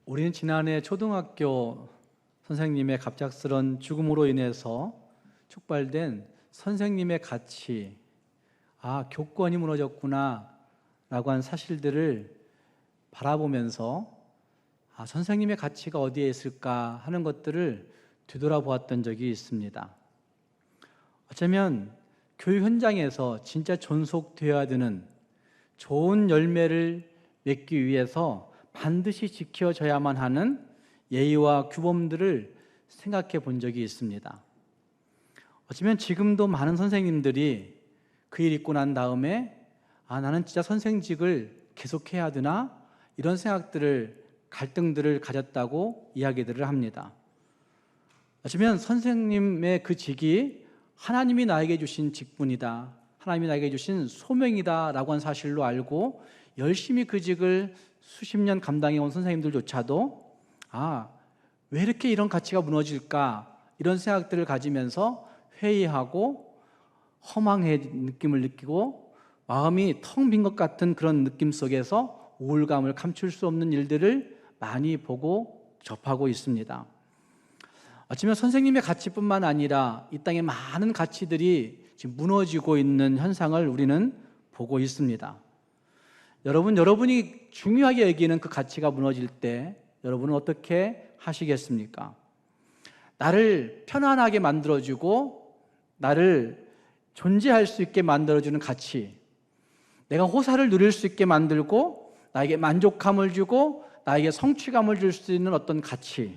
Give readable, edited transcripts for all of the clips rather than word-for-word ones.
우리는 지난해 초등학교 선생님의 갑작스런 죽음으로 인해서 촉발된 선생님의 가치, 교권이 무너졌구나 라고 한 사실들을 바라보면서 선생님의 가치가 어디에 있을까 하는 것들을 되돌아보았던 적이 있습니다. 어쩌면 교육 현장에서 진짜 존속되어야 되는 좋은 열매를 맺기 위해서 반드시 지켜져야만 하는 예의와 규범들을 생각해 본 적이 있습니다. 어쩌면 지금도 많은 선생님들이 그 일 있고 난 다음에 나는 진짜 선생직을 계속해야 되나? 이런 갈등들을 가졌다고 이야기들을 합니다. 어쩌면 선생님의 그 직이 하나님이 나에게 주신 직분이다, 하나님이 나에게 주신 소명이다 라고 한 사실로 알고 열심히 그 직을 수십 년 감당해 온 선생님들조차도 왜 이렇게 이런 가치가 무너질까 이런 생각들을 가지면서 회의하고 허망의 느낌을 느끼고 마음이 텅 빈 것 같은 그런 느낌 속에서 우울감을 감출 수 없는 일들을 많이 보고 접하고 있습니다. 어쩌면 선생님의 가치뿐만 아니라 이 땅에 많은 가치들이 지금 무너지고 있는 현상을 우리는 보고 있습니다. 여러분이 중요하게 여기는 그 가치가 무너질 때 여러분은 어떻게 하시겠습니까? 나를 편안하게 만들어주고 나를 존재할 수 있게 만들어주는 가치, 내가 호사를 누릴 수 있게 만들고 나에게 만족감을 주고 나에게 성취감을 줄 수 있는 어떤 가치,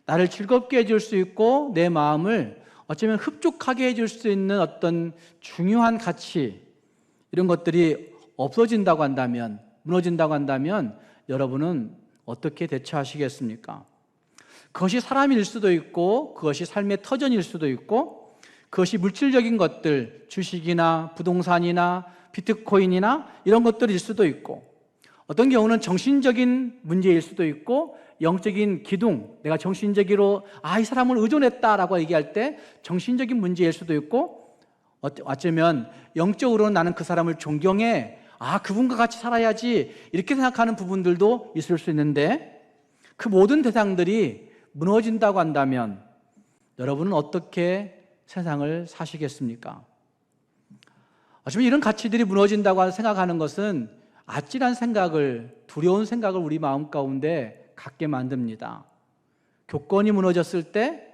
나를 즐겁게 해줄 수 있고 내 마음을 어쩌면 흡족하게 해줄 수 있는 어떤 중요한 가치, 이런 것들이 없어진다고 한다면, 무너진다고 한다면 여러분은 어떻게 대처하시겠습니까? 그것이 사람일 수도 있고 그것이 삶의 터전일 수도 있고 그것이 물질적인 것들, 주식이나 부동산이나 비트코인이나 이런 것들일 수도 있고 어떤 경우는 정신적인 문제일 수도 있고 영적인 기둥, 내가 정신적으로 이 사람을 의존했다라고 얘기할 때 정신적인 문제일 수도 있고 어쩌면 영적으로는 나는 그 사람을 존경해, 그분과 같이 살아야지 이렇게 생각하는 부분들도 있을 수 있는데 그 모든 대상들이 무너진다고 한다면 여러분은 어떻게 세상을 사시겠습니까? 어쩌면 이런 가치들이 무너진다고 생각하는 것은 아찔한 생각을, 두려운 생각을 우리 마음 가운데 갖게 만듭니다. 교권이 무너졌을 때,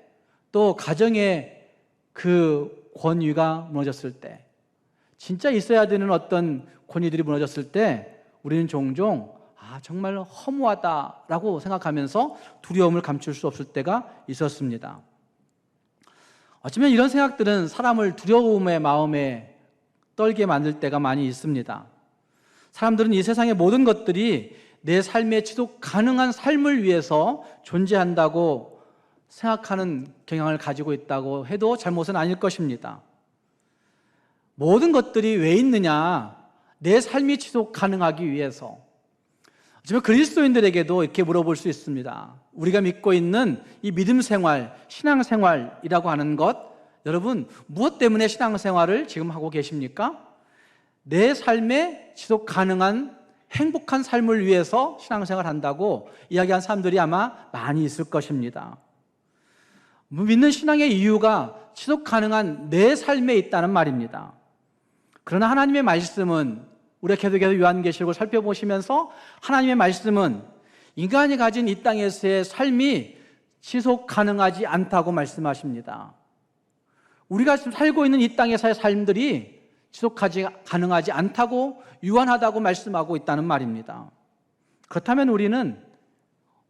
또 가정의 그 권위가 무너졌을 때, 진짜 있어야 되는 어떤 권위들이 무너졌을 때 우리는 종종 정말 허무하다라고 생각하면서 두려움을 감출 수 없을 때가 있었습니다. 어쩌면 이런 생각들은 사람을 두려움의 마음에 떨게 만들 때가 많이 있습니다. 사람들은 이 세상의 모든 것들이 내 삶에 지속 가능한 삶을 위해서 존재한다고 생각하는 경향을 가지고 있다고 해도 잘못은 아닐 것입니다. 모든 것들이 왜 있느냐? 내 삶이 지속 가능하기 위해서. 하지만 그리스도인들에게도 이렇게 물어볼 수 있습니다. 우리가 믿고 있는 이 믿음 생활, 신앙 생활이라고 하는 것, 여러분 무엇 때문에 신앙 생활을 지금 하고 계십니까? 내 삶에 지속 가능한 행복한 삶을 위해서 신앙 생활을 한다고 이야기한 사람들이 아마 많이 있을 것입니다. 믿는 신앙의 이유가 지속 가능한 내 삶에 있다는 말입니다. 그러나 하나님의 말씀은 우리가 계속해서 요한계시록을 살펴보시면서 하나님의 말씀은 인간이 가진 이 땅에서의 삶이 지속 가능하지 않다고 말씀하십니다. 우리가 지금 살고 있는 이 땅에서의 삶들이 가능하지 않다고, 유한하다고 말씀하고 있다는 말입니다. 그렇다면 우리는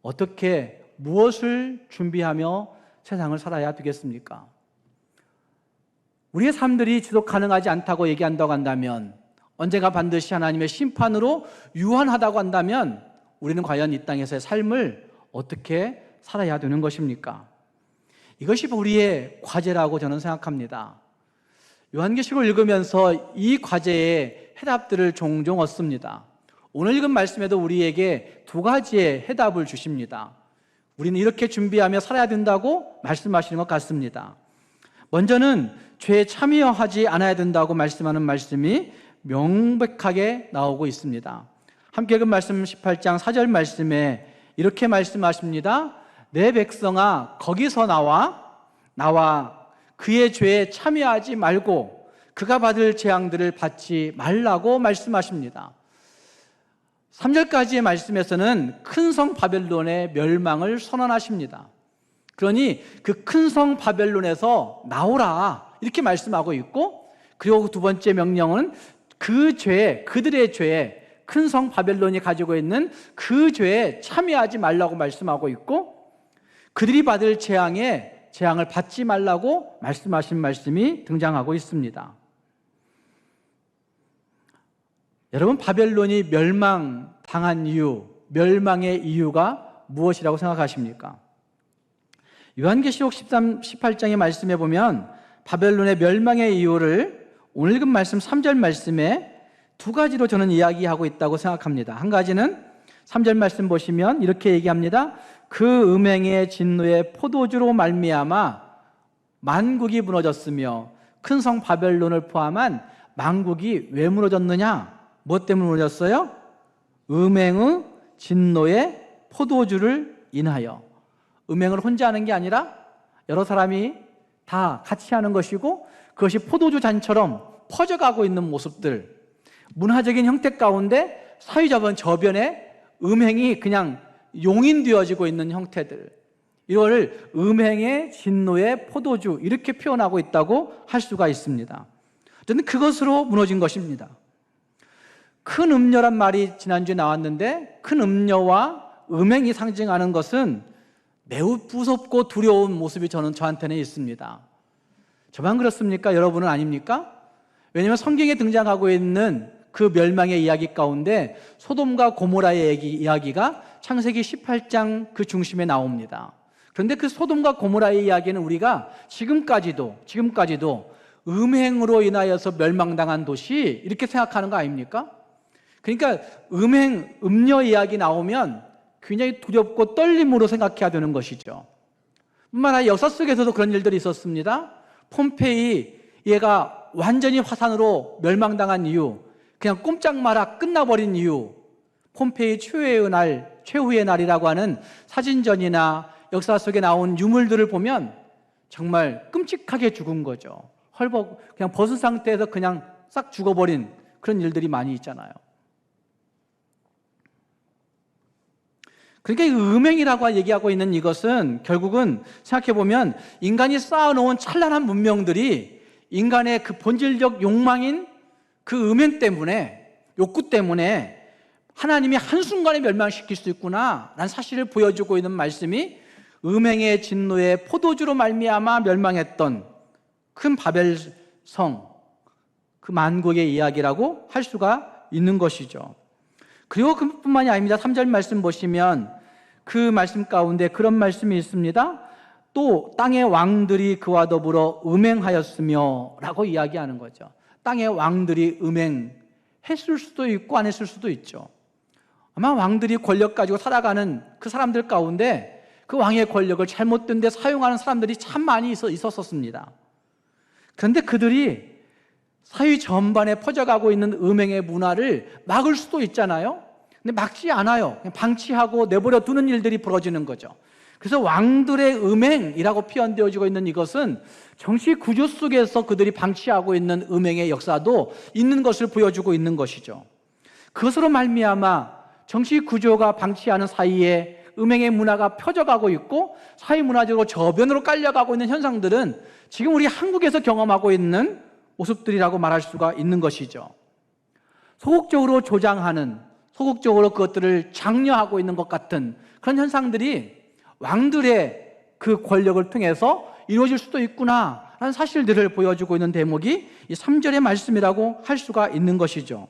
어떻게, 무엇을 준비하며 세상을 살아야 되겠습니까? 우리의 삶들이 지속 가능하지 않다고 얘기한다고 한다면, 언젠가 반드시 하나님의 심판으로 유한하다고 한다면 우리는 과연 이 땅에서의 삶을 어떻게 살아야 되는 것입니까? 이것이 우리의 과제라고 저는 생각합니다. 요한계시록을 읽으면서 이 과제의 해답들을 종종 얻습니다. 오늘 읽은 말씀에도 우리에게 두 가지의 해답을 주십니다. 우리는 이렇게 준비하며 살아야 된다고 말씀하시는 것 같습니다. 먼저는 죄에 참여하지 않아야 된다고 말씀하는 말씀이 명백하게 나오고 있습니다. 함께 읽은 말씀 18장 4절 말씀에 이렇게 말씀하십니다. 내 백성아, 거기서 나와 그의 죄에 참여하지 말고 그가 받을 재앙들을 받지 말라고 말씀하십니다. 3절까지의 말씀에서는 큰 성 바벨론의 멸망을 선언하십니다. 그러니 그 큰 성 바벨론에서 나오라 이렇게 말씀하고 있고, 그리고 두 번째 명령은 그 죄에, 그들의 죄에, 큰 성 바벨론이 가지고 있는 그 죄에 참여하지 말라고 말씀하고 있고, 그들이 받을 재앙을 받지 말라고 말씀하신 말씀이 등장하고 있습니다. 여러분, 바벨론이 멸망당한 이유, 멸망의 이유가 무엇이라고 생각하십니까? 요한계시록 18장의 말씀에 보면 바벨론의 멸망의 이유를 오늘 읽은 말씀 3절 말씀에 두 가지로 저는 이야기하고 있다고 생각합니다. 한 가지는 3절 말씀 보시면 이렇게 얘기합니다. 그 음행의 진노의 포도주로 말미암아 만국이 무너졌으며, 큰 성 바벨론을 포함한 만국이 왜 무너졌느냐? 무엇 때문에 무너졌어요? 음행의 진노의 포도주를 인하여. 음행을 혼자 하는 게 아니라 여러 사람이 다 같이 하는 것이고, 그것이 포도주 잔처럼 퍼져가고 있는 모습들, 문화적인 형태 가운데 사회적인 저변에 음행이 그냥 용인되어지고 있는 형태들, 이거를 음행의 진노의 포도주 이렇게 표현하고 있다고 할 수가 있습니다. 어쨌든 그것으로 무너진 것입니다. 큰 음녀란 말이 지난주에 나왔는데, 큰 음녀와 음행이 상징하는 것은 매우 무섭고 두려운 모습이 저한테는 있습니다. 저만 그렇습니까? 여러분은 아닙니까? 왜냐하면 성경에 등장하고 있는 그 멸망의 이야기 가운데 소돔과 고모라의 이야기가 창세기 18장 그 중심에 나옵니다. 그런데 그 소돔과 고모라의 이야기는 우리가 지금까지도 음행으로 인하여서 멸망당한 도시 이렇게 생각하는 거 아닙니까? 그러니까 음녀 이야기 나오면 굉장히 두렵고 떨림으로 생각해야 되는 것이죠. 뿐만 아니라 역사 속에서도 그런 일들이 있었습니다. 폼페이, 얘가 완전히 화산으로 멸망당한 이유, 그냥 꼼짝 마라 끝나버린 이유, 폼페이 최후의 날이라고 하는 사진전이나 역사 속에 나온 유물들을 보면 정말 끔찍하게 죽은 거죠. 그냥 벗은 상태에서 그냥 싹 죽어버린 그런 일들이 많이 있잖아요. 그러니까 이 음행이라고 얘기하고 있는 이것은 결국은 생각해보면 인간이 쌓아놓은 찬란한 문명들이 인간의 그 본질적 욕망인 그 음행 때문에, 욕구 때문에 하나님이 한순간에 멸망시킬 수 있구나 라는 사실을 보여주고 있는 말씀이 음행의 진노의 포도주로 말미암아 멸망했던 큰 바벨성, 그 만국의 이야기라고 할 수가 있는 것이죠. 그리고 그뿐만이 아닙니다. 3절 말씀 보시면 그 말씀 가운데 그런 말씀이 있습니다. 또 땅의 왕들이 그와 더불어 음행하였으며 라고 이야기하는 거죠. 땅의 왕들이 음행했을 수도 있고 안 했을 수도 있죠. 아마 왕들이 권력 가지고 살아가는 그 사람들 가운데 그 왕의 권력을 잘못된 데 사용하는 사람들이 참 많이 있었습니다. 그런데 그들이 사회 전반에 퍼져가고 있는 음행의 문화를 막을 수도 있잖아요. 근데 막지 않아요. 그냥 방치하고 내버려 두는 일들이 벌어지는 거죠. 그래서 왕들의 음행이라고 표현되어지고 있는 이것은 정치 구조 속에서 그들이 방치하고 있는 음행의 역사도 있는 것을 보여주고 있는 것이죠. 그것으로 말미암아 정치 구조가 방치하는 사이에 음행의 문화가 펴져가고 있고 사회 문화적으로 저변으로 깔려가고 있는 현상들은 지금 우리 한국에서 경험하고 있는 모습들이라고 말할 수가 있는 것이죠. 소극적으로 조장하는, 소극적으로 그것들을 장려하고 있는 것 같은 그런 현상들이 왕들의 그 권력을 통해서 이루어질 수도 있구나 라는 사실들을 보여주고 있는 대목이 이 3절의 말씀이라고 할 수가 있는 것이죠.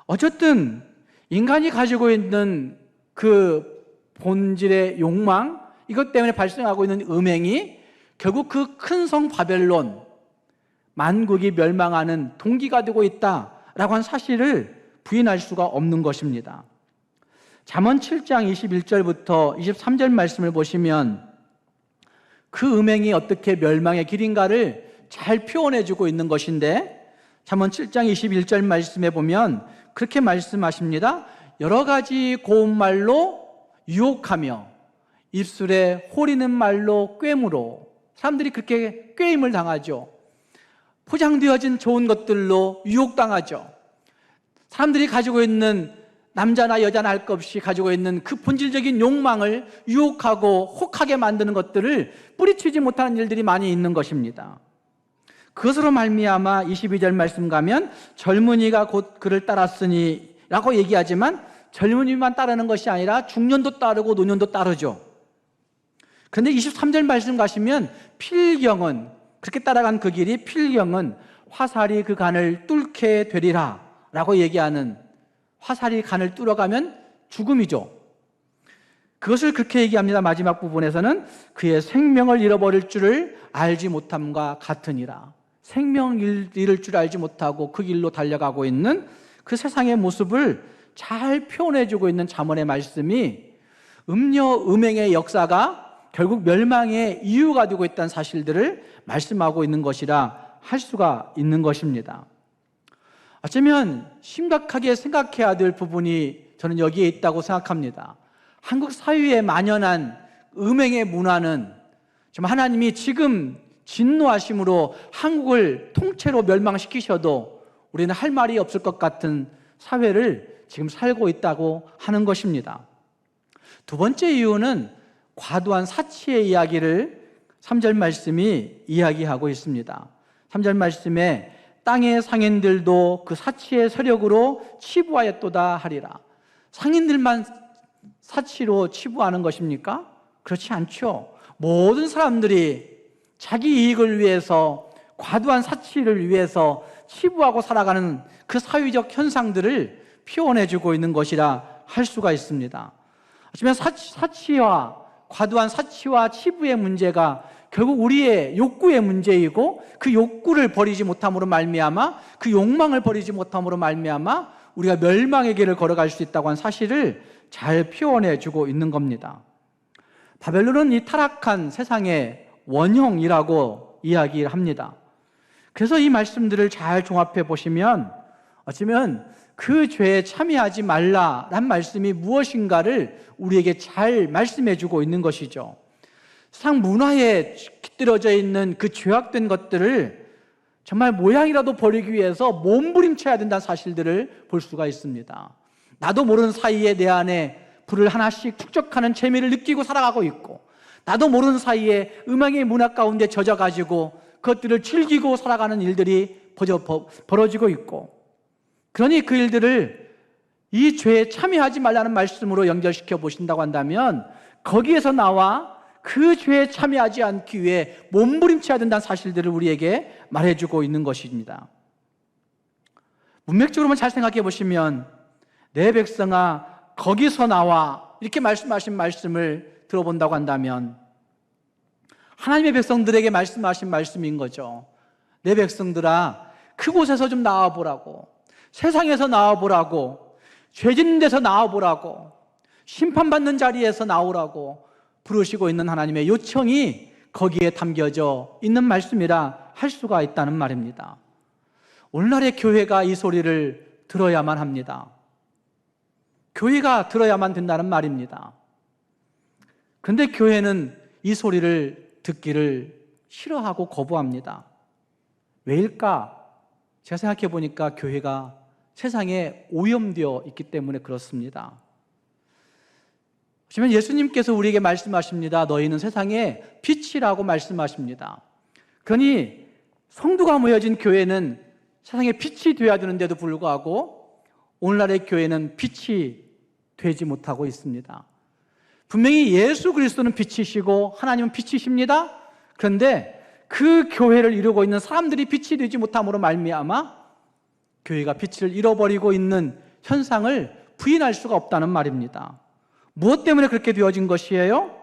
어쨌든 인간이 가지고 있는 그 본질의 욕망, 이것 때문에 발생하고 있는 음행이 결국 그 큰 성 바벨론, 만국이 멸망하는 동기가 되고 있다라고 한 사실을 부인할 수가 없는 것입니다. 잠언 7장 21절부터 23절 말씀을 보시면 그 음행이 어떻게 멸망의 길인가를 잘 표현해주고 있는 것인데, 잠언 7장 21절 말씀에 보면 그렇게 말씀하십니다. 여러 가지 고운 말로 유혹하며 입술에 호리는 말로 꿰므로 사람들이 그렇게 꿰임을 당하죠. 포장되어진 좋은 것들로 유혹당하죠. 사람들이 가지고 있는 남자나 여자나 할 것 없이 가지고 있는 그 본질적인 욕망을 유혹하고 혹하게 만드는 것들을 뿌리치지 못하는 일들이 많이 있는 것입니다. 그것으로 말미암아 22절 말씀 가면 젊은이가 곧 그를 따랐으니 라고 얘기하지만 젊은이만 따르는 것이 아니라 중년도 따르고 노년도 따르죠. 그런데 23절 말씀 가시면 필경은, 그렇게 따라간 그 길이 필경은 화살이 그 간을 뚫게 되리라 라고 얘기하는, 화살이 간을 뚫어가면 죽음이죠. 그것을 그렇게 얘기합니다. 마지막 부분에서는 그의 생명을 잃어버릴 줄을 알지 못함과 같으니라. 생명 잃을 줄 알지 못하고 그 길로 달려가고 있는 그 세상의 모습을 잘 표현해주고 있는 잠언의 말씀이 음료, 음행의 역사가 결국 멸망의 이유가 되고 있다는 사실들을 말씀하고 있는 것이라 할 수가 있는 것입니다. 어쩌면 심각하게 생각해야 될 부분이 저는 여기에 있다고 생각합니다. 한국 사회에 만연한 음행의 문화는 정말 하나님이 지금 진노하심으로 한국을 통째로 멸망시키셔도 우리는 할 말이 없을 것 같은 사회를 지금 살고 있다고 하는 것입니다. 두 번째 이유는 과도한 사치의 이야기를 3절 말씀이 이야기하고 있습니다. 3절 말씀에 땅의 상인들도 그 사치의 세력으로 치부하였도다 하리라. 상인들만 사치로 치부하는 것입니까? 그렇지 않죠. 모든 사람들이 자기 이익을 위해서 과도한 사치를 위해서 치부하고 살아가는 그 사회적 현상들을 표현해주고 있는 것이라 할 수가 있습니다. 하지만 사치와 과도한 사치와 치부의 문제가 결국 우리의 욕구의 문제이고 그 욕구를 버리지 못함으로 말미암아 그 욕망을 버리지 못함으로 말미암아 우리가 멸망의 길을 걸어갈 수 있다고 하는 사실을 잘 표현해주고 있는 겁니다. 바벨론은 이 타락한 세상의 원형이라고 이야기합니다. 그래서 이 말씀들을 잘 종합해 보시면 어쩌면 그 죄에 참여하지 말라란 말씀이 무엇인가를 우리에게 잘 말씀해 주고 있는 것이죠. 세상 문화에 깃들어져 있는 그 죄악된 것들을 정말 모양이라도 버리기 위해서 몸부림쳐야 된다는 사실들을 볼 수가 있습니다. 나도 모르는 사이에 내 안에 불을 하나씩 축적하는 재미를 느끼고 살아가고 있고, 나도 모르는 사이에 음악의 문화 가운데 젖어가지고 그것들을 즐기고 살아가는 일들이 벌어지고 있고, 그러니 그 일들을 이 죄에 참여하지 말라는 말씀으로 연결시켜 보신다고 한다면 거기에서 나와 그 죄에 참여하지 않기 위해 몸부림쳐야 된다는 사실들을 우리에게 말해주고 있는 것입니다. 문맥적으로만 잘 생각해 보시면 내 백성아 거기서 나와 이렇게 말씀하신 말씀을 들어본다고 한다면 하나님의 백성들에게 말씀하신 말씀인 거죠. 내 백성들아 그곳에서 좀 나와보라고, 세상에서 나와보라고, 죄짓는 데서 나와보라고, 심판받는 자리에서 나오라고 부르시고 있는 하나님의 요청이 거기에 담겨져 있는 말씀이라 할 수가 있다는 말입니다. 오늘날의 교회가 이 소리를 들어야만 합니다. 교회가 들어야만 된다는 말입니다. 그런데 교회는 이 소리를 듣기를 싫어하고 거부합니다. 왜일까? 제가 생각해 보니까 교회가 세상에 오염되어 있기 때문에 그렇습니다. 하지만 예수님께서 우리에게 말씀하십니다. 너희는 세상의 빛이라고 말씀하십니다. 그러니 성도가 모여진 교회는 세상의 빛이 되어야 되는데도 불구하고 오늘날의 교회는 빛이 되지 못하고 있습니다. 분명히 예수 그리스도는 빛이시고 하나님은 빛이십니다. 그런데 그 교회를 이루고 있는 사람들이 빛이 되지 못함으로 말미암아 교회가 빛을 잃어버리고 있는 현상을 부인할 수가 없다는 말입니다. 무엇 때문에 그렇게 되어진 것이에요?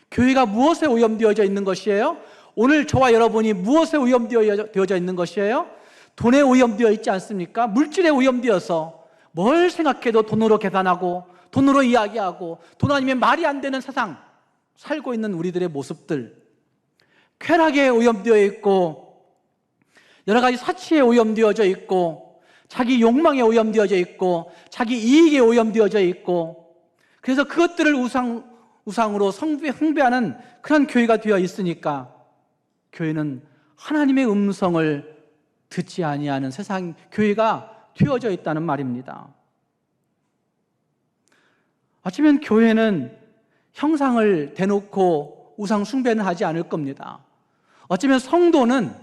교회가 무엇에 오염되어져 있는 것이에요? 오늘 저와 여러분이 무엇에 오염되어져 있는 것이에요? 돈에 오염되어 있지 않습니까? 물질에 오염되어서 뭘 생각해도 돈으로 계산하고 돈으로 이야기하고 돈 아니면 말이 안 되는 세상 살고 있는 우리들의 모습들, 쾌락에 오염되어 있고 여러 가지 사치에 오염되어져 있고 자기 욕망에 오염되어져 있고 자기 이익에 오염되어져 있고, 그래서 그것들을 우상으로 숭배하는 그런 교회가 되어 있으니까 교회는 하나님의 음성을 듣지 아니하는 세상 교회가 되어져 있다는 말입니다. 어쩌면 교회는 형상을 대놓고 우상 숭배는 하지 않을 겁니다. 어쩌면 성도는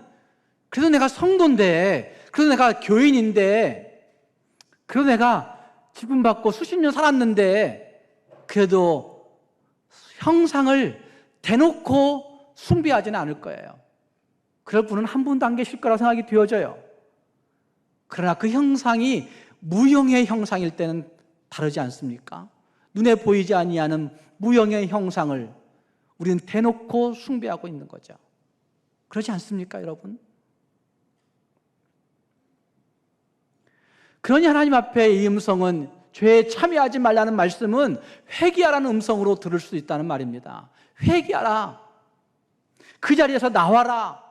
그래도 내가 성도인데, 그래도 내가 교인인데, 그래도 내가 지분받고 수십 년 살았는데 그래도 형상을 대놓고 숭배하지는 않을 거예요. 그럴 분은 한 분도 안 계실 거라고 생각이 되어져요. 그러나 그 형상이 무형의 형상일 때는 다르지 않습니까? 눈에 보이지 아니하는 무형의 형상을 우리는 대놓고 숭배하고 있는 거죠. 그렇지 않습니까, 여러분? 그러니 하나님 앞에 이 음성은, 죄에 참여하지 말라는 말씀은 회개하라는 음성으로 들을 수 있다는 말입니다. 회개하라. 그 자리에서 나와라.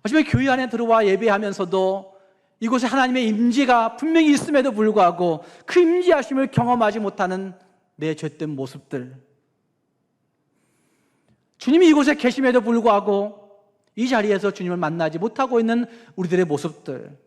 어쩌면 교회 안에 들어와 예배하면서도 이곳에 하나님의 임재가 분명히 있음에도 불구하고 그 임재하심을 경험하지 못하는 내 죄된 모습들, 주님이 이곳에 계심에도 불구하고 이 자리에서 주님을 만나지 못하고 있는 우리들의 모습들,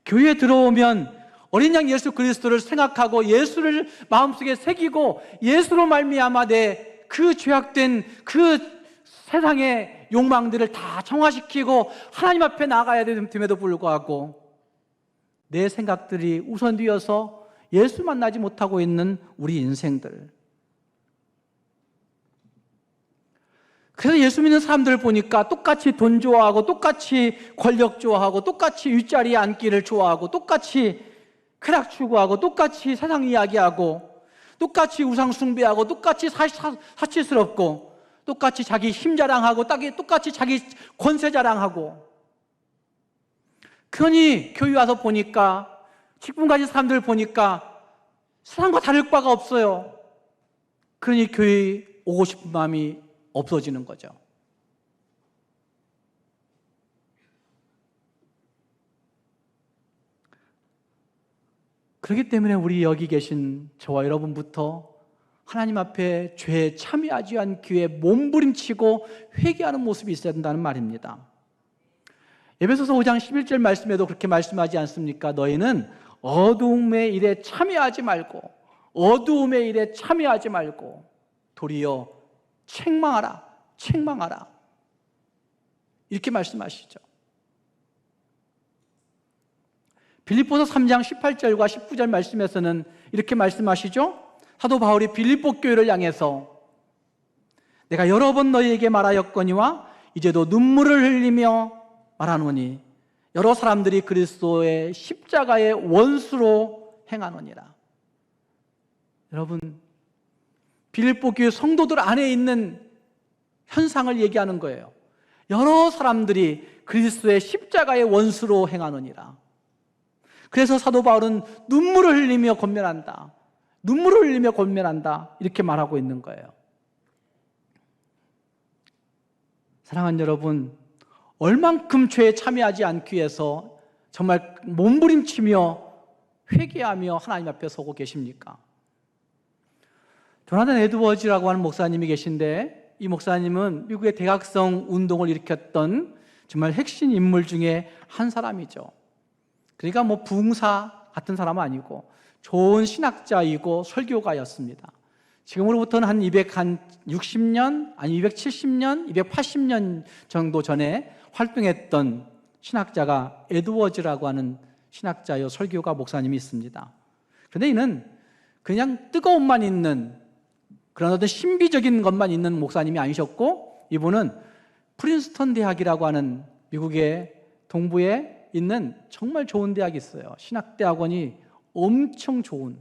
교회에 들어오면 어린 양 예수 그리스도를 생각하고 예수를 마음속에 새기고 예수로 말미암아 내 그 죄악된 그 세상의 욕망들을 다 정화시키고 하나님 앞에 나가야 됨에도 불구하고 내 생각들이 우선되어서 예수 만나지 못하고 있는 우리 인생들. 그래서 예수 믿는 사람들을 보니까 똑같이 돈 좋아하고 똑같이 권력 좋아하고 똑같이 윗자리에 앉기를 좋아하고 똑같이 쾌락 추구하고 똑같이 세상 이야기하고 똑같이 우상 숭배하고 똑같이 사치스럽고 똑같이 자기 힘 자랑하고 똑같이 자기 권세 자랑하고. 그러니 교회 와서 보니까 직분 가진 사람들 보니까 세상과 다를 바가 없어요. 그러니 교회 오고 싶은 마음이 없어지는 거죠. 그렇기 때문에 우리 여기 계신 저와 여러분부터 하나님 앞에 죄에 참여하지 않기에 몸부림치고 회개하는 모습이 있어야 된다는 말입니다. 에베소서 5장 11절 말씀에도 그렇게 말씀하지 않습니까? 너희는 어두움의 일에 참여하지 말고 어두움의 일에 참여하지 말고 도리어 책망하라, 책망하라. 이렇게 말씀하시죠. 빌립보서 3장 18절과 19절 말씀에서는 이렇게 말씀하시죠. 사도 바울이 빌립보 교회를 향해서 내가 여러 번 너희에게 말하였거니와 이제도 눈물을 흘리며 말하노니 여러 사람들이 그리스도의 십자가의 원수로 행하노니라. 여러분, 빌립보 교회 성도들 안에 있는 현상을 얘기하는 거예요. 여러 사람들이 그리스도의 십자가의 원수로 행하노니라. 그래서 사도 바울은 눈물을 흘리며 권면한다. 눈물을 흘리며 권면한다. 이렇게 말하고 있는 거예요. 사랑하는 여러분, 얼만큼 죄에 참여하지 않기 위해서 정말 몸부림치며 회개하며 하나님 앞에 서고 계십니까? 조나단 에드워즈라고 하는 목사님이 계신데 이 목사님은 미국의 대각성 운동을 일으켰던 정말 핵심 인물 중에 한 사람이죠. 그러니까 뭐 부흥사 같은 사람은 아니고 좋은 신학자이고 설교가였습니다. 지금으로부터는 한 260년, 아니 270년, 280년 정도 전에 활동했던 신학자가 에드워즈라고 하는 신학자요 설교가 목사님이 있습니다. 그런데 이는 그냥 뜨거움만 있는 그런 어떤 신비적인 것만 있는 목사님이 아니셨고 이분은 프린스턴 대학이라고 하는 미국의 동부에 있는 정말 좋은 대학이 있어요. 신학대학원이 엄청 좋은.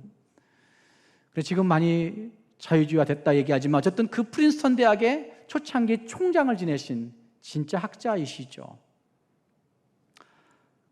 그래서 지금 많이 자유주의화 됐다 얘기하지만 어쨌든 그 프린스턴 대학의 초창기 총장을 지내신 진짜 학자이시죠.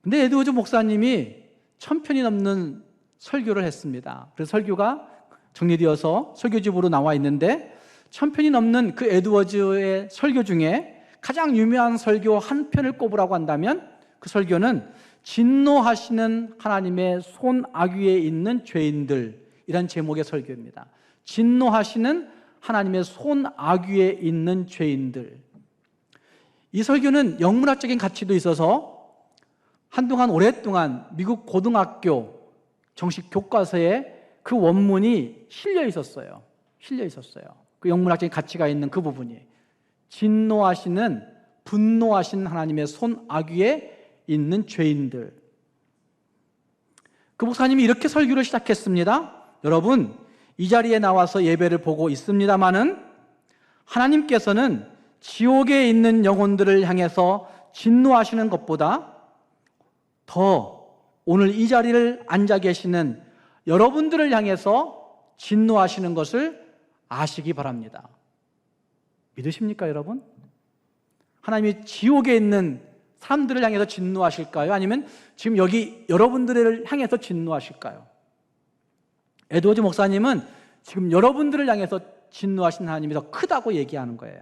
근데 에드워즈 목사님이 1000편이 넘는 설교를 했습니다. 그래서 설교가 정리되어서 설교집으로 나와 있는데 1000편이 넘는 그 에드워즈의 설교 중에 가장 유명한 설교 한 편을 꼽으라고 한다면 그 설교는 진노하시는 하나님의 손아귀에 있는 죄인들, 이란 제목의 설교입니다. 진노하시는 하나님의 손아귀에 있는 죄인들. 이 설교는 영문학적인 가치도 있어서 한동안 오랫동안 미국 고등학교 정식 교과서에 그 원문이 실려 있었어요. 그 영문학적인 가치가 있는 그 부분이 진노하시는, 분노하신 하나님의 손아귀에 있는 죄인들. 그 목사님이 이렇게 설교를 시작했습니다. 여러분, 이 자리에 나와서 예배를 보고 있습니다마는 하나님께서는 지옥에 있는 영혼들을 향해서 진노하시는 것보다 더 오늘 이 자리를 앉아 계시는 여러분들을 향해서 진노하시는 것을 아시기 바랍니다. 믿으십니까, 여러분? 하나님이 지옥에 있는 사람들을 향해서 진노하실까요? 아니면 지금 여기 여러분들을 향해서 진노하실까요? 에드워즈 목사님은 지금 여러분들을 향해서 진노하신 하나님이 더 크다고 얘기하는 거예요.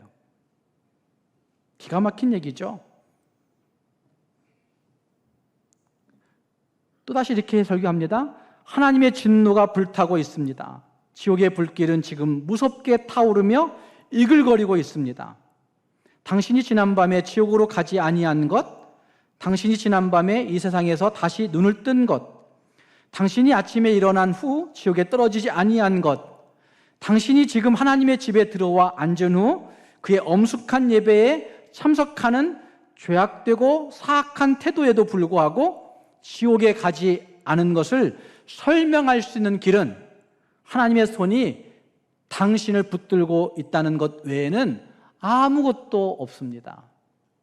기가 막힌 얘기죠. 또다시 이렇게 설교합니다. 하나님의 진노가 불타고 있습니다. 지옥의 불길은 지금 무섭게 타오르며 이글거리고 있습니다. 당신이 지난밤에 지옥으로 가지 아니한 것, 당신이 지난밤에 이 세상에서 다시 눈을 뜬 것, 당신이 아침에 일어난 후 지옥에 떨어지지 아니한 것, 당신이 지금 하나님의 집에 들어와 앉은 후 그의 엄숙한 예배에 참석하는 죄악되고 사악한 태도에도 불구하고 지옥에 가지 않은 것을 설명할 수 있는 길은 하나님의 손이 당신을 붙들고 있다는 것 외에는 아무것도 없습니다.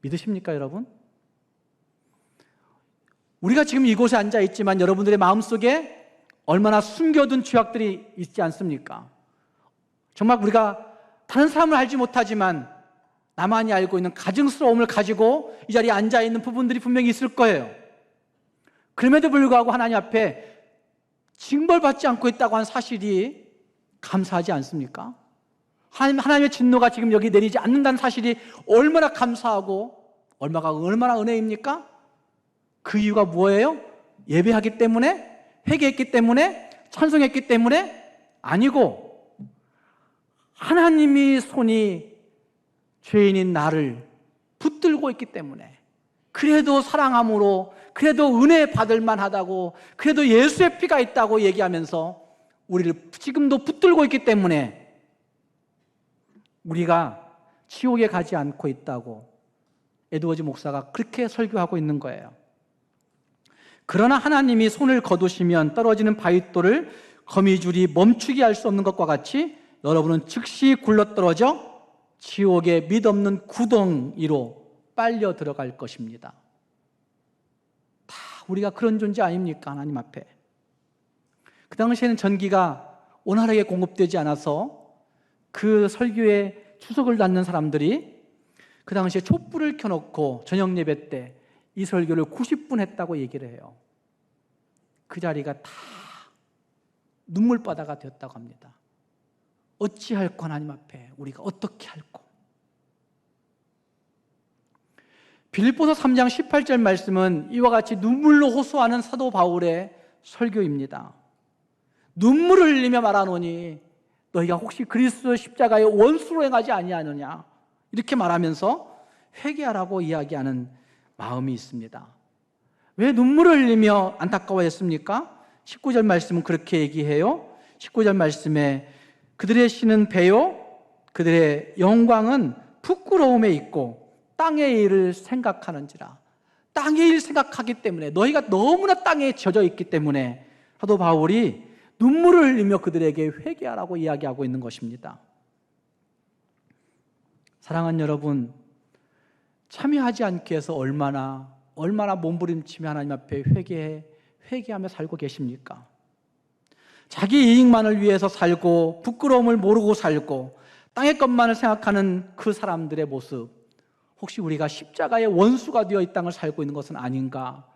믿으십니까, 여러분? 우리가 지금 이곳에 앉아 있지만 여러분들의 마음속에 얼마나 숨겨둔 죄악들이 있지 않습니까? 정말 우리가 다른 사람을 알지 못하지만 나만이 알고 있는 가증스러움을 가지고 이 자리에 앉아 있는 부분들이 분명히 있을 거예요. 그럼에도 불구하고 하나님 앞에 징벌받지 않고 있다고 한 사실이 감사하지 않습니까? 하나님의 진노가 지금 여기 내리지 않는다는 사실이 얼마나 감사하고 얼마나 은혜입니까? 그 이유가 뭐예요? 예배하기 때문에? 회개했기 때문에? 찬송했기 때문에? 아니고 하나님이 손이 죄인인 나를 붙들고 있기 때문에, 그래도 사랑함으로, 그래도 은혜 받을 만하다고, 그래도 예수의 피가 있다고 얘기하면서 우리를 지금도 붙들고 있기 때문에 우리가 지옥에 가지 않고 있다고 에드워즈 목사가 그렇게 설교하고 있는 거예요. 그러나 하나님이 손을 거두시면 떨어지는 바윗돌을 거미줄이 멈추게 할 수 없는 것과 같이 여러분은 즉시 굴러떨어져 지옥의 밑없는 구덩이로 빨려 들어갈 것입니다. 다 우리가 그런 존재 아닙니까? 하나님 앞에. 그 당시에는 전기가 원활하게 공급되지 않아서 그 설교에 추석을 낳는 사람들이 그 당시에 촛불을 켜놓고 저녁 예배 때 이 설교를 90분 했다고 얘기를 해요. 그 자리가 다 눈물바다가 되었다고 합니다. 어찌할꼬 하나님 앞에 우리가 어떻게 할꼬. 빌립보서 3장 18절 말씀은 이와 같이 눈물로 호소하는 사도 바울의 설교입니다. 눈물을 흘리며 말하노니 너희가 혹시 그리스도 십자가의 원수로 행하지 아니하느냐, 이렇게 말하면서 회개하라고 이야기하는 마음이 있습니다. 왜 눈물을 흘리며 안타까워했습니까? 19절 말씀은 그렇게 얘기해요. 19절 말씀에 그들의 신은 배요, 그들의 영광은 부끄러움에 있고 땅의 일을 생각하는지라. 땅의 일 생각하기 때문에, 너희가 너무나 땅에 젖어 있기 때문에 사도 바울이 눈물을 흘리며 그들에게 회개하라고 이야기하고 있는 것입니다. 사랑하는 여러분, 참여하지 않기 위해서 얼마나 몸부림치며 하나님 앞에 회개하며 살고 계십니까? 자기 이익만을 위해서 살고 부끄러움을 모르고 살고 땅의 것만을 생각하는 그 사람들의 모습, 혹시 우리가 십자가의 원수가 되어 이 땅을 살고 있는 것은 아닌가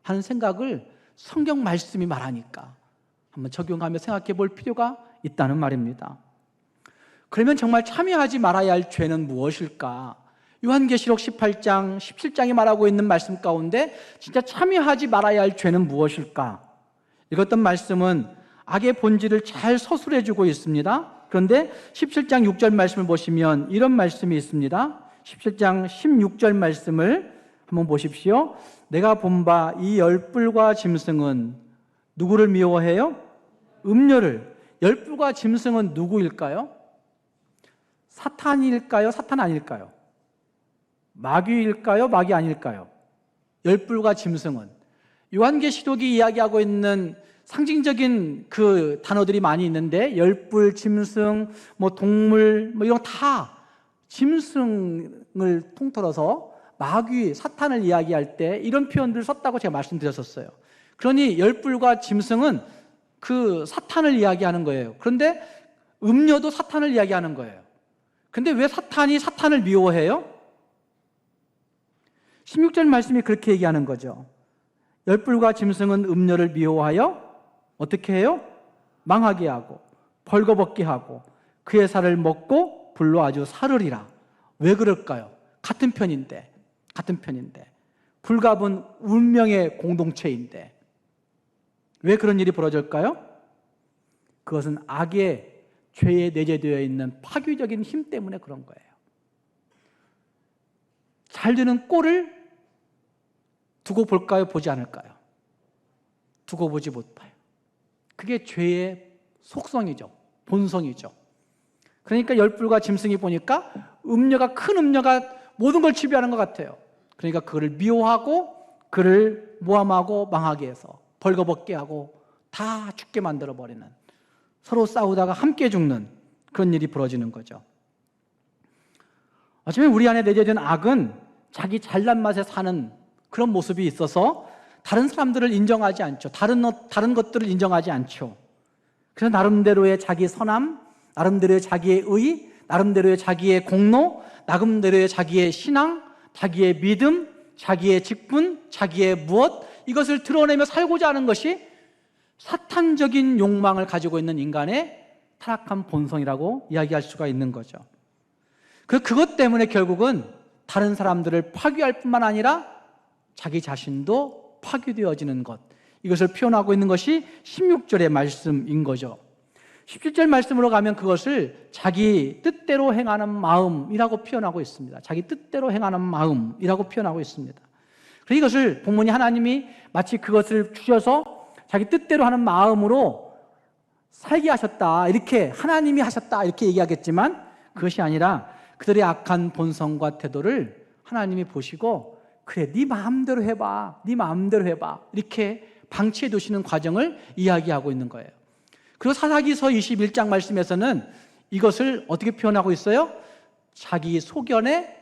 하는 생각을 성경 말씀이 말하니까 한번 적용하며 생각해 볼 필요가 있다는 말입니다. 그러면 정말 참여하지 말아야 할 죄는 무엇일까? 요한계시록 18장, 17장이 말하고 있는 말씀 가운데 진짜 참여하지 말아야 할 죄는 무엇일까? 읽었던 말씀은 악의 본질을 잘 서술해주고 있습니다. 그런데 17장 6절 말씀을 보시면 이런 말씀이 있습니다. 17장 16절 말씀을 한번 보십시오. 내가 본 바 이 열불과 짐승은 누구를 미워해요? 음녀를. 열불과 짐승은 누구일까요? 사탄일까요? 사탄 아닐까요? 마귀일까요? 마귀 아닐까요? 열불과 짐승은. 요한계시록이 이야기하고 있는 상징적인 그 단어들이 많이 있는데 열불, 짐승, 동물 이런 다 짐승을 통틀어서 마귀, 사탄을 이야기할 때 이런 표현들을 썼다고 제가 말씀드렸었어요. 그러니 열불과 짐승은 그 사탄을 이야기하는 거예요. 그런데 음녀도 사탄을 이야기하는 거예요. 근데 왜 사탄이 사탄을 미워해요? 16절 말씀이 그렇게 얘기하는 거죠. 열불과 짐승은 음녀를 미워하여 어떻게 해요? 망하게 하고 벌거벗게 하고 그의 살을 먹고 불로 아주 사르리라. 왜 그럴까요? 같은 편인데 불갑은 운명의 공동체인데 왜 그런 일이 벌어질까요? 그것은 악의 죄에 내재되어 있는 파괴적인 힘 때문에 그런 거예요. 잘 되는 꼴을 두고 볼까요? 보지 않을까요? 두고 보지 못해요. 그게 죄의 속성이죠. 본성이죠. 그러니까 열불과 짐승이 보니까 큰 음녀가 모든 걸 지배하는 것 같아요. 그러니까 그를 미워하고 그를 모함하고 망하게 해서 벌거벗게 하고 다 죽게 만들어버리는, 서로 싸우다가 함께 죽는 그런 일이 벌어지는 거죠. 어쩌면 우리 안에 내재된 악은 자기 잘난 맛에 사는 그런 모습이 있어서 다른 사람들을 인정하지 않죠. 다른 것들을 인정하지 않죠. 그래서 나름대로의 자기 선함, 나름대로의 자기의 의, 나름대로의 자기의 공로, 나름대로의 자기의 신앙, 자기의 믿음, 자기의 직분, 자기의 무엇, 이것을 드러내며 살고자 하는 것이 사탄적인 욕망을 가지고 있는 인간의 타락한 본성이라고 이야기할 수가 있는 거죠. 그것 때문에 결국은 다른 사람들을 파괴할 뿐만 아니라 자기 자신도 파괴되어지는 것, 이것을 표현하고 있는 것이 16절의 말씀인 거죠. 17절 말씀으로 가면 그것을 자기 뜻대로 행하는 마음이라고 표현하고 있습니다. 자기 뜻대로 행하는 마음이라고 표현하고 있습니다. 그래서 이것을 본문이 하나님이 마치 그것을 주셔서 자기 뜻대로 하는 마음으로 살게 하셨다, 이렇게 하나님이 하셨다 이렇게 얘기하겠지만 그것이 아니라 그들의 악한 본성과 태도를 하나님이 보시고 그래, 네 마음대로 해봐, 네 마음대로 해봐 이렇게 방치해 두시는 과정을 이야기하고 있는 거예요. 그리고 사사기서 21장 말씀에서는 이것을 어떻게 표현하고 있어요? 자기 소견에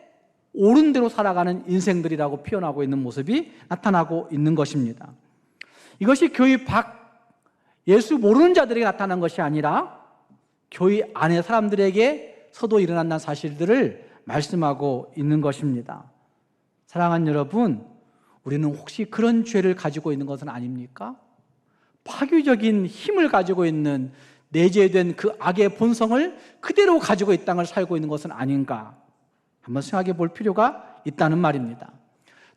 옳은 대로 살아가는 인생들이라고 표현하고 있는 모습이 나타나고 있는 것입니다. 이것이 교회 밖 예수 모르는 자들에게 나타난 것이 아니라 교회 안의 사람들에게서도 일어난다는 사실들을 말씀하고 있는 것입니다. 사랑하는 여러분, 우리는 혹시 그런 죄를 가지고 있는 것은 아닙니까? 파괴적인 힘을 가지고 있는 내재된 그 악의 본성을 그대로 가지고 이 땅을 살고 있는 것은 아닌가 한번 생각해 볼 필요가 있다는 말입니다.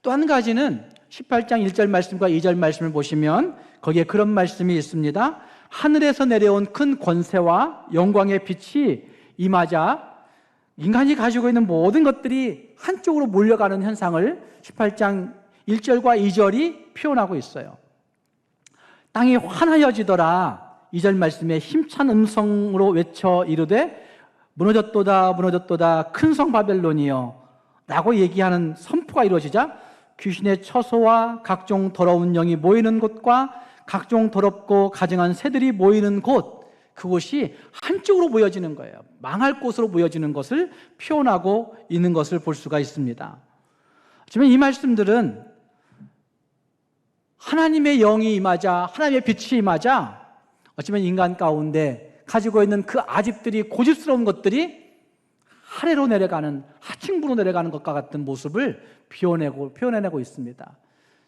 또 한 가지는 18장 1절 말씀과 2절 말씀을 보시면 거기에 그런 말씀이 있습니다. 하늘에서 내려온 큰 권세와 영광의 빛이 임하자 인간이 가지고 있는 모든 것들이 한쪽으로 몰려가는 현상을 18장 1절과 2절이 표현하고 있어요. 땅이 환하여지더라. 2절 말씀에 힘찬 음성으로 외쳐 이르되 무너졌도다 무너졌도다 큰 성 바벨론이여 라고 얘기하는 선포가 이루어지자 귀신의 처소와 각종 더러운 영이 모이는 곳과 각종 더럽고 가증한 새들이 모이는 곳, 그곳이 한쪽으로 모여지는 거예요. 망할 곳으로 모여지는 것을 표현하고 있는 것을 볼 수가 있습니다. 하지만 이 말씀들은 하나님의 영이 임하자, 하나님의 빛이 임하자 어쩌면 인간 가운데 가지고 있는 그 아집들이, 고집스러운 것들이 하래로 내려가는, 하층부로 내려가는 것과 같은 모습을 표현해내고 있습니다.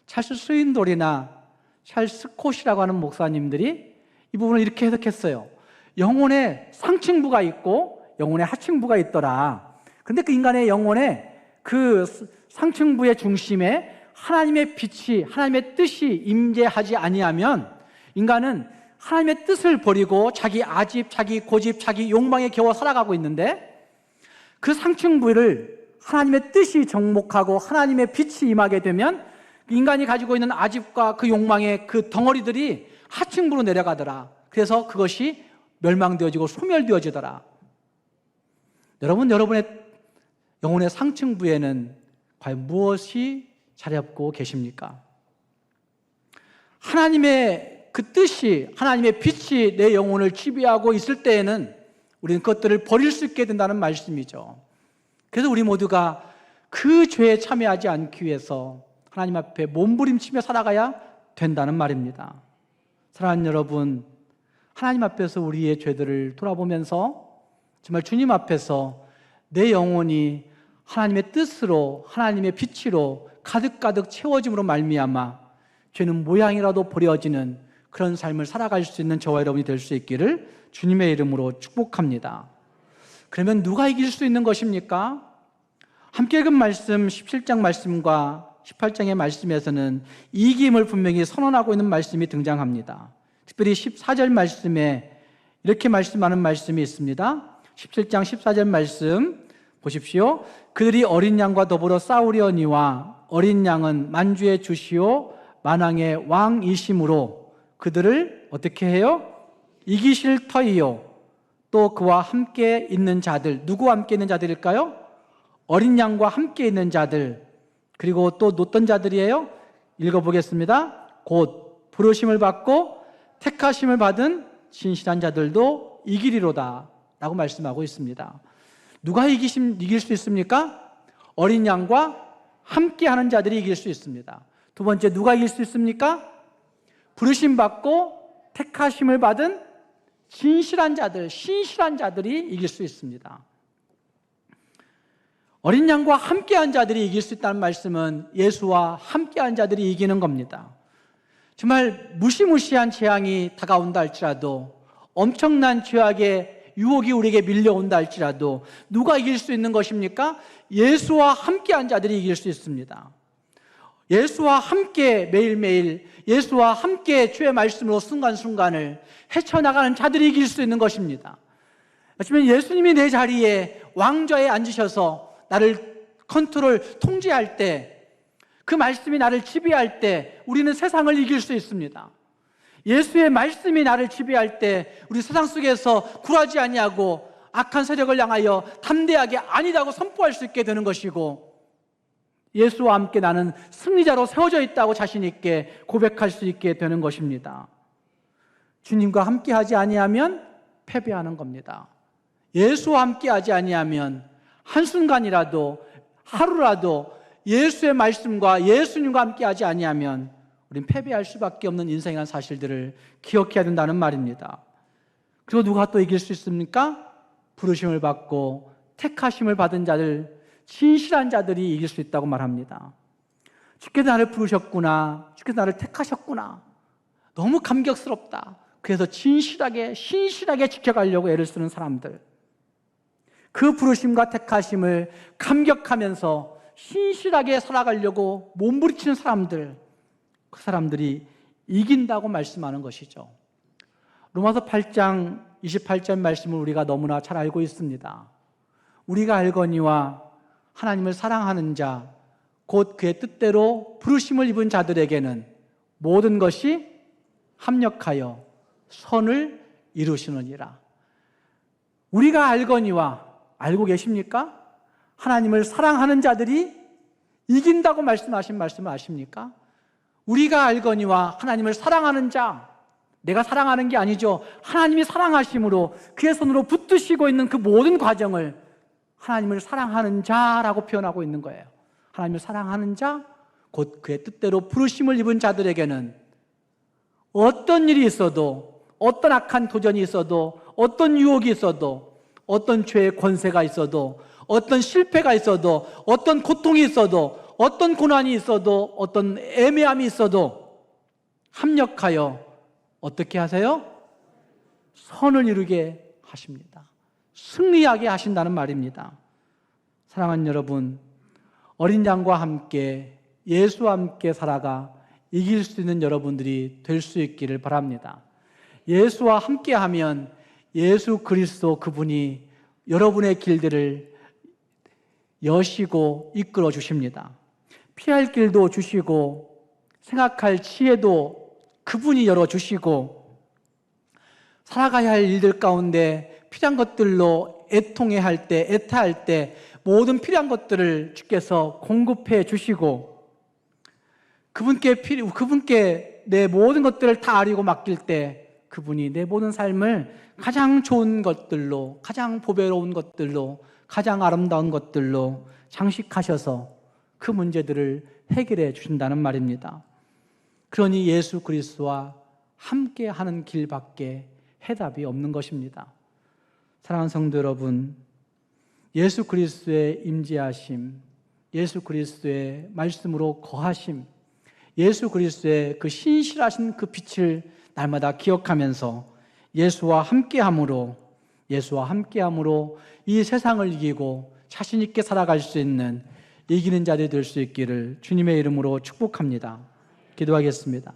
찰스 스윈돌이나 찰스 스콧이라고 하는 목사님들이 이 부분을 이렇게 해석했어요. 영혼에 상층부가 있고 영혼에 하층부가 있더라. 그런데 그 인간의 영혼에 그 상층부의 중심에 하나님의 빛이, 하나님의 뜻이 임재하지 아니하면 인간은 하나님의 뜻을 버리고 자기 아집, 자기 고집, 자기 욕망에 겨워 살아가고 있는데, 그 상층부를 하나님의 뜻이 정복하고 하나님의 빛이 임하게 되면 인간이 가지고 있는 아집과 그 욕망의 그 덩어리들이 하층부로 내려가더라. 그래서 그것이 멸망되어지고 소멸되어지더라. 여러분, 여러분의 영혼의 상층부에는 과연 무엇이 자리 잡고 계십니까? 하나님의 그 뜻이, 하나님의 빛이 내 영혼을 지배하고 있을 때에는 우리는 그것들을 버릴 수 있게 된다는 말씀이죠. 그래서 우리 모두가 그 죄에 참여하지 않기 위해서 하나님 앞에 몸부림치며 살아가야 된다는 말입니다. 사랑하는 여러분, 하나님 앞에서 우리의 죄들을 돌아보면서 정말 주님 앞에서 내 영혼이 하나님의 뜻으로, 하나님의 빛으로 가득가득 채워짐으로 말미암아 죄는 모양이라도 버려지는 그런 삶을 살아갈 수 있는 저와 여러분이 될 수 있기를 주님의 이름으로 축복합니다. 그러면 누가 이길 수 있는 것입니까? 함께 읽은 말씀 17장 말씀과 18장의 말씀에서는 이김을 분명히 선언하고 있는 말씀이 등장합니다. 특별히 14절 말씀에 이렇게 말씀하는 말씀이 있습니다. 17장 14절 말씀 보십시오. 그들이 어린 양과 더불어 싸우려니와 어린 양은 만주의 주시오 만왕의 왕이심으로 그들을 어떻게 해요? 이기실 터이요. 또 그와 함께 있는 자들, 누구와 함께 있는 자들일까요? 어린 양과 함께 있는 자들, 그리고 또 어떤 자들이에요? 읽어보겠습니다. 곧 부르심을 받고 택하심을 받은 진실한 자들도 이기리로다 라고 말씀하고 있습니다. 누가 이길 수 있습니까? 어린 양과 함께하는 자들이 이길 수 있습니다. 두 번째, 누가 이길 수 있습니까? 부르심 받고 택하심을 받은 진실한 자들, 신실한 자들이 이길 수 있습니다. 어린 양과 함께한 자들이 이길 수 있다는 말씀은 예수와 함께한 자들이 이기는 겁니다. 정말 무시무시한 재앙이 다가온다 할지라도, 엄청난 죄악의 유혹이 우리에게 밀려온다 할지라도 누가 이길 수 있는 것입니까? 예수와 함께한 자들이 이길 수 있습니다. 예수와 함께 매일매일, 예수와 함께 주의 말씀으로 순간순간을 헤쳐나가는 자들이 이길 수 있는 것입니다. 아시면 예수님이 내 자리에 왕좌에 앉으셔서 나를 통제할 때, 그 말씀이 나를 지배할 때 우리는 세상을 이길 수 있습니다. 예수의 말씀이 나를 지배할 때 우리 세상 속에서 굴하지 아니하고 악한 세력을 향하여 담대하게 아니라고 선포할 수 있게 되는 것이고, 예수와 함께 나는 승리자로 세워져 있다고 자신 있게 고백할 수 있게 되는 것입니다. 주님과 함께 하지 아니하면 패배하는 겁니다. 예수와 함께 하지 아니하면 한순간이라도, 하루라도 예수의 말씀과 예수님과 함께 하지 아니하면 우린 패배할 수밖에 없는 인생이라는 사실들을 기억해야 된다는 말입니다. 그리고 누가 또 이길 수 있습니까? 부르심을 받고 택하심을 받은 자들, 진실한 자들이 이길 수 있다고 말합니다. 주께서 나를 부르셨구나, 주께서 나를 택하셨구나, 너무 감격스럽다. 그래서 진실하게, 신실하게 지켜가려고 애를 쓰는 사람들, 그 부르심과 택하심을 감격하면서 신실하게 살아가려고 몸부림치는 사람들, 그 사람들이 이긴다고 말씀하는 것이죠. 로마서 8장 28절 말씀을 우리가 너무나 잘 알고 있습니다. 우리가 알거니와 하나님을 사랑하는 자, 곧 그의 뜻대로 부르심을 입은 자들에게는 모든 것이 합력하여 선을 이루시느니라. 우리가 알거니와, 알고 계십니까? 하나님을 사랑하는 자들이 이긴다고 말씀하신 말씀을 아십니까? 우리가 알거니와 하나님을 사랑하는 자, 내가 사랑하는 게 아니죠. 하나님이 사랑하심으로 그의 손으로 붙드시고 있는 그 모든 과정을 하나님을 사랑하는 자라고 표현하고 있는 거예요. 하나님을 사랑하는 자, 곧 그의 뜻대로 부르심을 입은 자들에게는 어떤 일이 있어도, 어떤 악한 도전이 있어도, 어떤 유혹이 있어도, 어떤 죄의 권세가 있어도, 어떤 실패가 있어도, 어떤 고통이 있어도, 어떤 고난이 있어도, 어떤 애매함이 있어도 합력하여 어떻게 하세요? 선을 이루게 하십니다. 승리하게 하신다는 말입니다. 사랑하는 여러분, 어린 양과 함께 예수와 함께 살아가 이길 수 있는 여러분들이 될 수 있기를 바랍니다. 예수와 함께하면 예수 그리스도 그분이 여러분의 길들을 여시고 이끌어 주십니다. 피할 길도 주시고 생각할 지혜도 그분이 열어주시고 살아가야 할 일들 가운데 필요한 것들로 애통해할 때, 애타할 때 모든 필요한 것들을 주께서 공급해 주시고 그분께 내 모든 것들을 다 아리고 맡길 때 그분이 내 모든 삶을 가장 좋은 것들로, 가장 보배로운 것들로, 가장 아름다운 것들로 장식하셔서 그 문제들을 해결해 주신다는 말입니다. 그러니 예수 그리스도와 함께 하는 길밖에 해답이 없는 것입니다. 사랑하는 성도 여러분, 예수 그리스도의 임재하심, 예수 그리스도의 말씀으로 거하심, 예수 그리스도의 그 신실하신 그 빛을 날마다 기억하면서 예수와 함께함으로 이 세상을 이기고 자신 있게 살아갈 수 있는 이기는 자들이 될 수 있기를 주님의 이름으로 축복합니다. 기도하겠습니다.